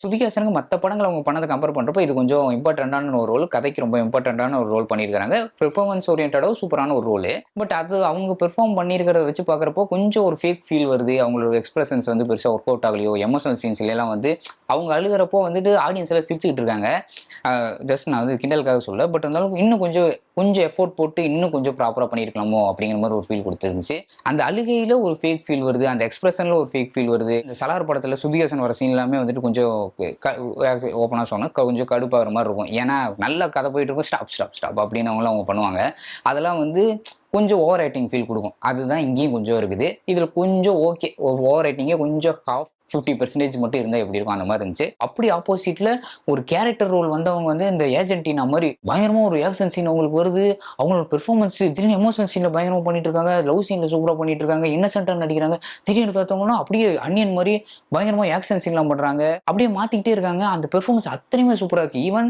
ஸ்ருதிஹாசனுக்கு மத்த படங்கள அவங்க பண்ணத கம்பேர் பண்றப்போ, இது கொஞ்சம் இம்பார்ட்டன்ட்டான ஒரு ரோல். கதைக்கு ரொம்ப இம்பார்ட்டன்ட்டான ஒரு ரோல் பண்ணியிருக்காங்க. பெர்ஃபார்மன்ஸ் ஓரியன்டடாவும் சூப்பரான ஒரு ரோலு. பட் அது அவங்க பெர்ஃபார்ம் பண்ணியிருக்கிறத வச்சு பார்க்குறப்போ, கொஞ்சம் ஒரு ஃபேக் ஃபீல் வருது. அவங்களோட எக்ஸ்பிரஷன்ஸ் வந்து பெருசா ஒர்க் அவுட் ஆகலையோ, எமோஷனல் சீன்ஸ்லலாம் வந்து அவங்க அழுகுறப்போ வந்துட்டு ஆடியன்ஸ் எல்லாம் சிரிச்சுக்கிட்டு இருக்காங்க. ஜஸ்ட் நான் வந்து கிண்டலுக்காக சொல்லல. பட் இருந்தாலும் இன்னும் கொஞ்சம் கொஞ்சம் எஃபோர்ட் போட்டு இன்னும் கொஞ்சம் ப்ராப்பரா பண்ணியிருக்கலாமோ அப்படிங்கிற மாரி ஒரு ஃபீல் குடுத்துருந்துச்சு. அந்த அழுகையில ஒரு ஃபேக் ஃபீல் வருது. அந்த எக்ஸ்பிரஷன்ல ஒரு ஃபேக் ஃபீல் வருது. இந்த சலார் படத்துல ஸ்ருதிஹாசன் வர சீன் எல்லாமே வந்துட்டு கொஞ்சம் க ஓப்பனா சொன்னா கொஞ்சம் கடுப்பாகுற மாரி இருக்கும். ஏன்னா நல்ல கதை போயிட்டு இருக்கும். ஸ்டாப், ஸ்டாப், ஸ்டாப் அப்படின்னு அவங்க பண்ணுவாங்க. அதெல்லாம் வந்து கொஞ்சம் ஓவர் ஆக்டிங் ஃபீல் குடுக்கும். அதுதான் இங்கேயும் கொஞ்சம் இருக்குது. இதுல கொஞ்சம் ஓகே. ஓவர் ஆக்டிங்கே கொஞ்சம் 50% மட்டும் இருந்தா எப்படி இருக்கும் அந்த மாரி இருந்துச்சு. அப்படி ஆப்போசிட்ல ஒரு கேரக்டர் ரோல் வந்தவங்க வந்து இந்த ஏஜென்டினா மாரி பயங்கரமா ஒரு ஆக்ஷன் சீன் அவங்களுக்கு வருது. அவங்களோட பெர்ஃபார்மன்ஸ் திடீர்னு எமோஷனல் சீன்ல பயங்கரமா பண்ணிட்டு இருக்காங்க. லவ் சீன்ல சூப்பரா பண்ணிட்டு இருக்காங்க. இன்னசென்ட்டா நடிக்கிறாங்க. திடீர்னு பார்த்தவங்கன்னா அப்படியே அந்நியன் மாரி பயங்கரமா ஆக்ஷன் சீன்லாம் பண்றாங்க. அப்படியே மாத்திக்கிட்டே இருக்காங்க. அந்த பெர்ஃபார்மன்ஸ் அத்தனையுமே சூப்பரா இருக்கு. ஈவன்